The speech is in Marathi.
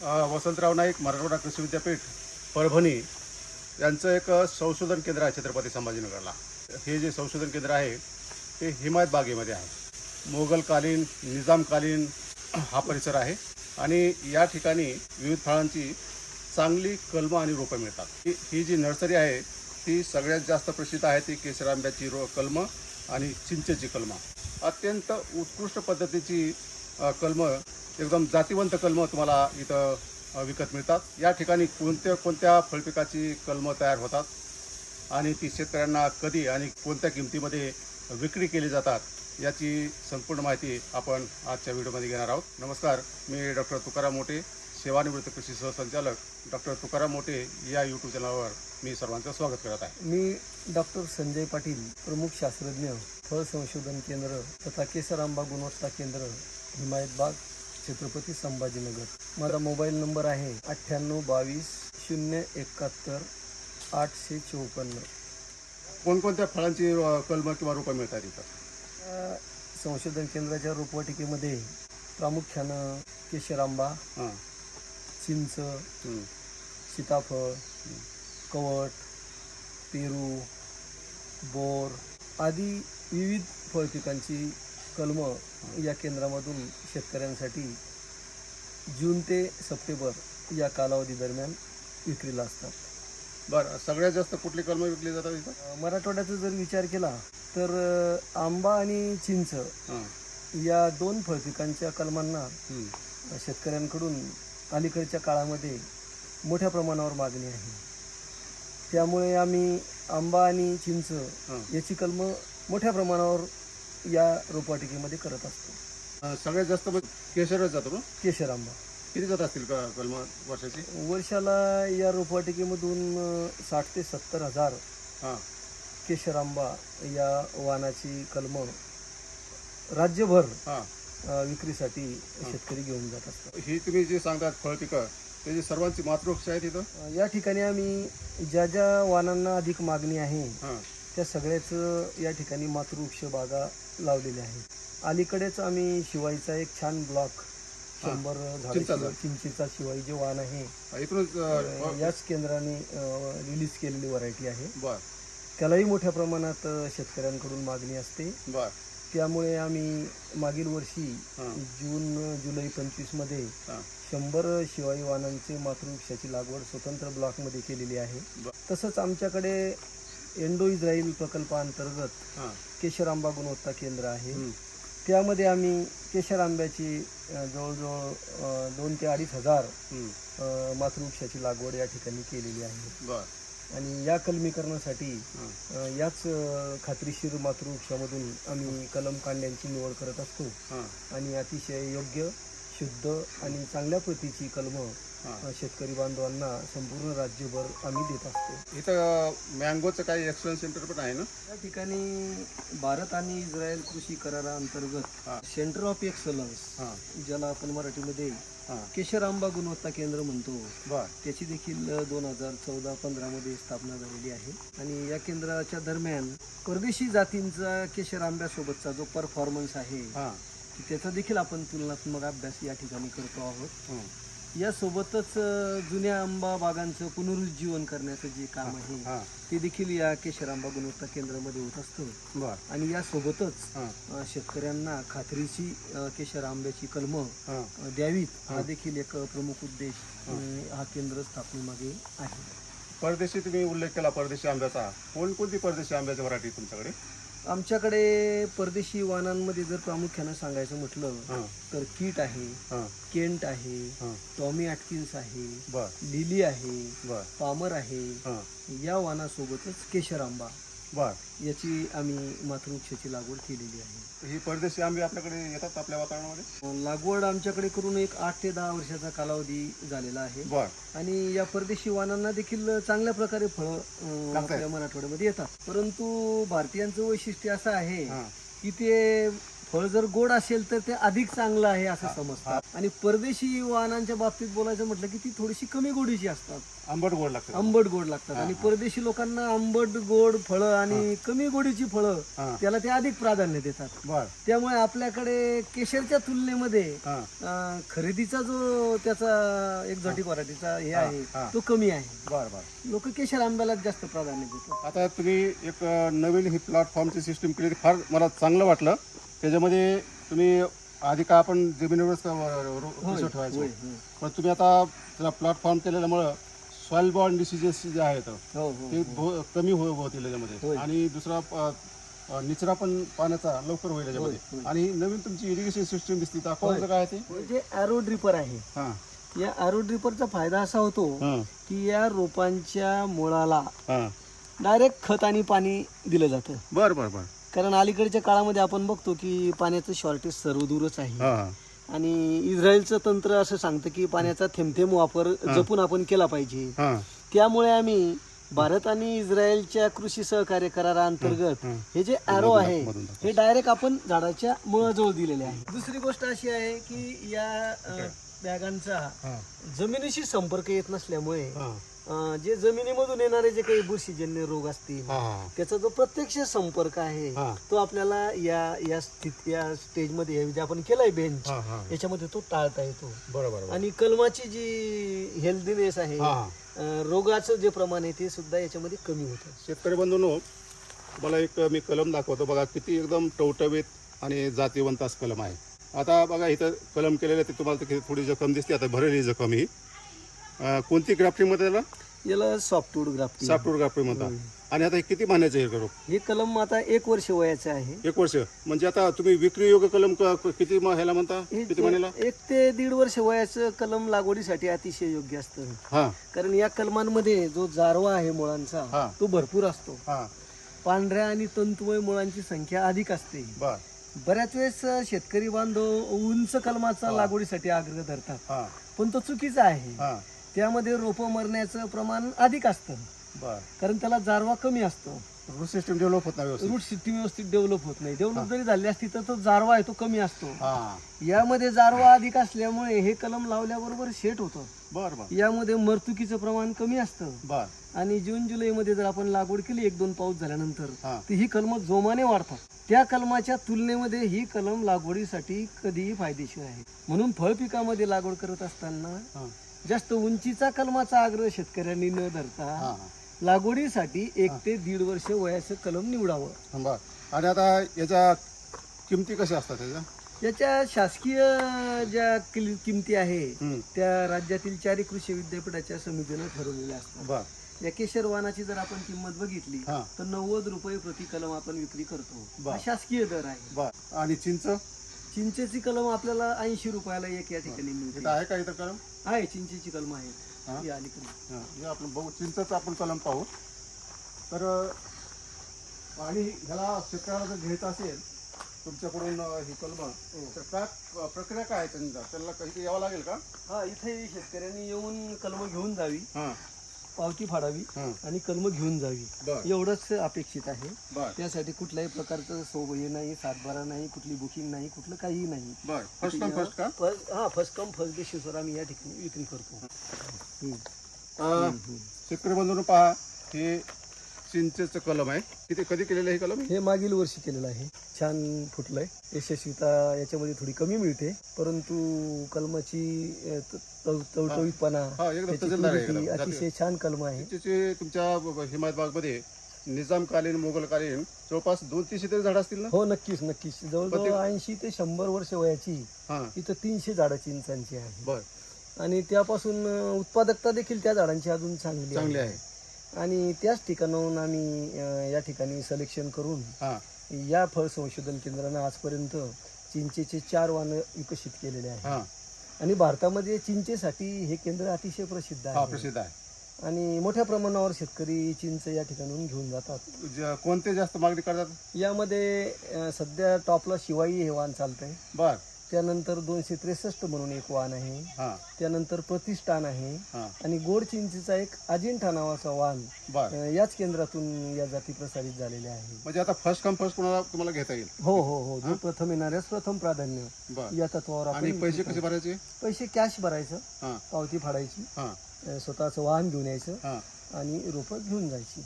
वसंतराव नाईक मराठवाडा कृषी विद्यापीठ परभणी यांचं एक संशोधन केंद्र आहे छत्रपती संभाजीनगरला. हे जे संशोधन केंद्र आहे ते हिमायत बागेमध्ये आहे. मोगलकालीन निजामकालीन हा परिसर आहे आणि या ठिकाणी विविध फळांची चांगली कलमं आणि रोपं मिळतात. ही जी नर्सरी आहे ती सगळ्यात जास्त प्रसिद्ध आहे. ती केशर आंब्याची कलमं आणि चिंचेची कलमं, अत्यंत उत्कृष्ट पद्धतीची कलमं, एकदम जातीवंत कलमं तुम्हाला इथं विकत मिळतात. या ठिकाणी कोणत्या फळपिकाची कलमं तयार होतात आणि ती शेतकऱ्यांना कधी आणि कोणत्या किमतीमध्ये विक्री केली जातात याची संपूर्ण माहिती आपण आजच्या व्हिडिओमध्ये घेणार आहोत. नमस्कार, मी डॉक्टर तुकाराम मोटे, सेवानिवृत्त कृषी सहसंचालक डॉक्टर तुकाराम मोटे या यूट्यूब चॅनलवर मी सर्वांचं स्वागत करत आहे. मी डॉक्टर संजय पाटील, प्रमुख शास्त्रज्ञ, फळ संशोधन केंद्र तथा केसर आंबा गुणवत्ता केंद्र, हिमायत बाग, छत्रपती संभाजीनगर. माझा मोबाईल नंबर आहे 9822 071 854. कोणकोणत्या फळांची कलमं किंवा रोपं मिळतात इथं? संशोधन केंद्राच्या रोपवाटिकेमध्ये प्रामुख्यानं केशर आंबा, चिंच, सीताफळ, कवठ, पेरू, बोर आदी विविध फळपिकांची कलमं या केंद्रामधून शेतकऱ्यांसाठी जून ते सप्टेंबर या कालावधी दरम्यान विक्रीला असतात. बरं, सगळ्यात जास्त कुठली कलमं विकली जातात इथं? मराठवाड्याचा जर विचार केला तर आंबा आणि चिंच या दोन फळपिकांच्या कलमांना शेतकऱ्यांकडून अलीकडच्या काळामध्ये मोठ्या प्रमाणावर मागणी आहे. त्यामुळे आम्ही आंबा आणि चिंच याची कलमं मोठ्या प्रमाणावर या रोपवाटिकेमध्ये करत असतो. सगळ्यात जास्त केशरच जातो ना? केशर आंबा किती जात असतील कलमं वर्षाची? वर्षाला या रोपवाटिकेमधून 60 ते 70 हजार केशर आंबा या वाणाची कलमं राज्यभर विक्रीसाठी शेतकरी घेऊन जात असतात. ही तुम्ही जे सांगतात फळपिकं, त्याची सर्वांची मातृवृक्ष आहेत इथं? या ठिकाणी आम्ही ज्या वाणांना अधिक मागणी आहे त्या सगळ्याच या ठिकाणी मातृवृक्ष बागा लावलेल्या आहेत. अलीकडेच आम्ही शिवाईचा एक छान ब्लॉक 100 झाडे चिंचेचा शिवाई जे वाण आहे याच केंद्राने रिलीज केलेली व्हरायटी आहे. त्यालाही मोठ्या प्रमाणात शेतकऱ्यांकडून मागणी असते. त्यामुळे आम्ही मागील वर्षी जून-जुलै 25 मध्ये 100 शिवाई वाणांचे मातृवृक्षाची लागवड स्वतंत्र ब्लॉकमध्ये केलेली आहे. तसंच आमच्याकडे इंडो इस्रायल प्रकल्पाअंतर्गत केशर आंबा गुणवत्ता केंद्र आहे. त्यामध्ये आम्ही केशर आंब्याची जवळजवळ 2 ते 2.5 हजार मातृवृक्षाची लागवड या ठिकाणी केलेली आहे. आणि या कलमीकरणासाठी याच खात्रीशीर मातृवृक्षामधून आम्ही कलम कांड्यांची निवड करत असतो आणि अतिशय योग्य, शुद्ध आणि चांगल्या प्रतीची कलमं शेतकरी बांधवांना संपूर्ण राज्यभर आम्ही देत असतो. इथं मँगोचं काही एक्सलन्स सेंटर पण आहे ना? या ठिकाणी भारत आणि इस्रायल कृषी कराराअंतर्गत सेंटर ऑफ एक्सलन्स, ज्याला आपण मराठीमध्ये केशर आंबा गुणवत्ता केंद्र म्हणतो, त्याची देखील 2014-15 मध्ये स्थापना झालेली आहे. आणि या केंद्राच्या दरम्यान परदेशी जातींचा केशर आंब्यासोबतचा जो परफॉर्मन्स आहे त्याचा देखील आपण तुलनात्मक अभ्यास या ठिकाणी करतो आहोत. यासोबतच जुन्या आंबा बागांचं पुनरुज्जीवन करण्याचं जे काम आहे ते देखील या केशर आंबा गुणवत्ता केंद्रामध्ये होत असतं. आणि यासोबतच शेतकऱ्यांना खात्रीची केशर आंब्याची कलमं द्यावीत हा देखील एक प्रमुख उद्देश हा केंद्र स्थापनेमागे आहे. परदेशी तुम्ही उल्लेख केला परदेशी आंब्याचा, कोणकोणती परदेशी आंब्याची व्हरायटी तुमच्याकडे? आमच्याकडे परदेशी वाणांमध्ये जर प्रामुख्यानं सांगायचं म्हटलं तर कीट आहे, केंट आहे, टॉमी ॲटकिन्स आहे, लिली आहे, पामर आहे. या वाणासोबतच केशर आंबा याची आम्ही मातृवृक्षाची लागवड केलेली आहे. ही परदेशी आंबे आपल्याकडे येतात आपल्या वातावरणामध्ये? लागवड आमच्याकडे करून एक 8 ते 10 वर्षाचा कालावधी झालेला आहे. आणि या परदेशी वाणांना देखील चांगल्या प्रकारे फळं आपल्या मराठवाड्यामध्ये येतात. परंतु भारतीयांचं वैशिष्ट्य असं आहे की ते फळ जर गोड असेल तर ते अधिक चांगलं आहे असं समजतात. आणि परदेशी वाहनांच्या बाबतीत बोलायचं म्हटलं की ती थोडीशी कमी गोडीची असतात, आंबट गोड लागतं. आंबट गोड लागतात. आणि परदेशी लोकांना आंबट गोड फळं आणि कमी गोडीची फळं त्याला ते अधिक प्राधान्य देतात. बर त्यामुळे आपल्याकडे केशरच्या तुलनेमध्ये खरेदीचा जो त्याचा एक्झॉटिक व्हरायटीचा हे आहे तो कमी आहे. बर बर लोक केशर आंब्यालाच जास्त प्राधान्य देतात. आता तुम्ही एक नवीन ही प्लॅटफॉर्मची सिस्टीम केली, फार मला चांगलं वाटलं. त्याच्यामध्ये तुम्ही आधी का आपण जमिनीवरच पिशव्या ठेवायचो, पण तुम्ही आता प्लॅटफॉर्म केलेल्यामुळं सॉइल बॉर्न डिसीजेस जे आहेत ते कमी होतील त्याच्यामध्ये. आणि दुसरा निचरा पण पाण्याचा लवकर होईल त्याच्यामध्ये. आणि नवीन तुमची इरिगेशन सिस्टीम दिसते, तर कोणतं काय ते म्हणजे ॲरो ड्रिपर आहे. या ॲरो ड्रिपरचा फायदा असा होतो की या रोपांच्या मुळाला डायरेक्ट खत आणि पाणी दिलं जातं. बर बर बर. कारण अलीकडच्या काळामध्ये आपण बघतो की पाण्याचं शॉर्टेज सर्वदूरच आहे. आणि इस्रायलचं तंत्र असं सांगतं की पाण्याचा थेंब वापर जपून आपण केला पाहिजे. त्यामुळे आम्ही भारत आणि इस्रायलच्या कृषी सहकार्य कराराअंतर्गत हे जे ॲरो आहे हे डायरेक्ट आपण झाडाच्या मुळाजवळ दिलेले आहे. दुसरी गोष्ट अशी आहे की या बॅगांचा जमिनीशी संपर्क येत नसल्यामुळे जे जमिनीमधून येणारे जे काही बुरशीजन्य रोग असतील त्याचा जो प्रत्यक्ष संपर्क आहे तो आपल्याला या स्टेजमध्ये जे आपण केलाय बेंच याच्यामध्ये तो टाळता येतो. बरोबर. आणि कलमाची जी हेल्दीनेस आहे, रोगाचं जे प्रमाण आहे ते सुद्धा याच्यामध्ये कमी होतं. शेतकरी बंधूंनो, मला एक मी कलम दाखवतो बघा, किती एकदम टवटवीत आणि जातीवंत असं कलम आहे. आता बघा इथं कलम केलेलं ते तुम्हाला थोडी जखम दिसते, आता भरलेली जखम ही कोणती ग्राफ्टिंग मध्ये याला सॉफ्टवूड ग्राफ्टिंग, सॉफ्टवूड ग्राफ्टिंग म्हणतात. आणि आता हे किती महिन्याचं हे करू? हे कलम आता 1 वर्ष वयाचं आहे. 1 वर्ष म्हणजे आता तुम्ही विक्री योग्य कलम किती ह्याला म्हणता, किती महिन्याला? 1 ते 1.5 वर्ष वयाचं कलम लागवडीसाठी अतिशय योग्य असतं. कारण या कलमांमध्ये जो जारवा आहे मुळांचा तो भरपूर असतो. पांढऱ्या आणि तंतुमय मुळांची संख्या अधिक असते. बऱ्याच वेळेस शेतकरी बांधव उंच कलमाचा लागवडीसाठी आग्रह धरतात, पण तो चुकीचा आहे. त्यामध्ये रोपं मरण्याचं प्रमाण अधिक असतं, कारण त्याला जारवा कमी असतो. रूट सिस्टीम डेव्हलप होत नाही, रूट सिस्टीम व्यवस्थित डेव्हलप होत नाही. डेव्हलप जरी झाली असती तर तो जारवा आहे तो कमी असतो. यामध्ये जारवा अधिक असल्यामुळे हे कलम लावल्याबरोबर शेट होतं. यामध्ये मरतुकीचं प्रमाण कमी असतं. आणि जून जुलै मध्ये जर आपण लागवड केली 1-2 पाऊस झाल्यानंतर तर ही कलम जोमाने वाढतात. त्या कलमाच्या तुलनेमध्ये ही कलम लागवडीसाठी कधीही फायदेशीर आहे. म्हणून फळ पिकामध्ये लागवड करत असताना जास्त उंचीचा कलमाचा आग्रह शेतकऱ्यांनी न धरता लागवडीसाठी 1 ते 1.5 वर्ष वयाचं कलम निवडावं. आणि आता याच्या किमती कशा असतात त्याच्या? याच्या शासकीय ज्या किमती आहे त्या राज्यातील 4 कृषी विद्यापीठाच्या समितीनं ठरवलेल्या असतात. या केशर वाहनाची जर आपण किंमत बघितली तर 90 रुपये प्रति कलम आपण विक्री करतो. हा शासकीय दर आहे. आणि चिंचेची कलम आपल्याला 80 रुपयाला एक या ठिकाणी मिळते. आहे का इथं कलम? आहे, चिंचेची कलम आहे अलीकडे. आपण बघू, चिंचेचं आपण कलम पाहू. तर आणि ह्याला शेतकऱ्याला जर घ्यायचं असेल तुमच्याकडून ही कलम, तर काय प्रक्रिया काय आहे त्यांना कधी यावं लागेल का? इथे शेतकऱ्यांनी येऊन कलम घेऊन जावी, पावती फाडावी आणि कलम घेऊन जावी, एवढंच अपेक्षित आहे. त्यासाठी कुठल्याही प्रकारचं सोबई नाही, सातबारा नाही, कुठली बुकिंग नाही, कुठलं काहीही नाही. फर्स्ट कम फर्स्ट का? फर्स्ट कम फर्स्ट बेसिसवर आम्ही या ठिकाणी विक्री करतो. शेतकरी बंधूंनो पहा, हे चिंचेचं कलम आहे. किती कधी केलेलं आहे हे कलम? हे मागील वर्षी केलेलं आहे. छान फुटलंय. यशस्वीता याच्यामध्ये थोडी कमी मिळते, परंतु कलमाची टवटवीतपणा अतिशय छान कलम आहे. तुमच्या हिमायतबागमध्ये निजामकालीन, मोगलकालीन जवळपास 200-300 तरी झाडं असतील ना? हो, नक्कीच नक्कीच. जवळजवळ 80 ते 100 वर्ष वयाची इथं 300 झाडं चिंचांची आहे. आणि त्यापासून उत्पादकता देखील त्या झाडांची अजून चांगली आहे. आणि त्याच ठिकाणाहून आम्ही या ठिकाणी सिलेक्शन करून या फळ संशोधन केंद्रानं आजपर्यंत चिंचेचे 4 वाहनं विकसित केलेले आहेत. आणि भारतामध्ये चिंचेसाठी हे केंद्र अतिशय प्रसिद्ध आहे. आणि मोठ्या प्रमाणावर शेतकरी चिंच या ठिकाणून घेऊन जातात. कोणते जास्त मागणी करतात? यामध्ये सध्या टॉपला शिवाई हे वाहन चालतंय. त्यानंतर 263 म्हणून एक वाण आहे, हां त्यानंतर प्रतिष्ठान आहे हां आणि गोड चिंचेचा एक अजिंठा नावाचा वाण बर. याच केंद्रातून या जाती प्रसारित झालेल्या आहेत. म्हणजे आता फर्स्ट कम फर्स्ट कोणाला तुम्हाला घेता येईल. हो हो हो, जो प्रथम येणाऱ्यास प्रथम प्राधान्य बर. या तत्वावर आणि आपण पैसे कसे भरायचे. पैसे कॅश भरायचं, हां पावती फाडायची, हां स्वतःचं वाहन घेऊन यायचं हां आणि रोपं घेऊन जायची.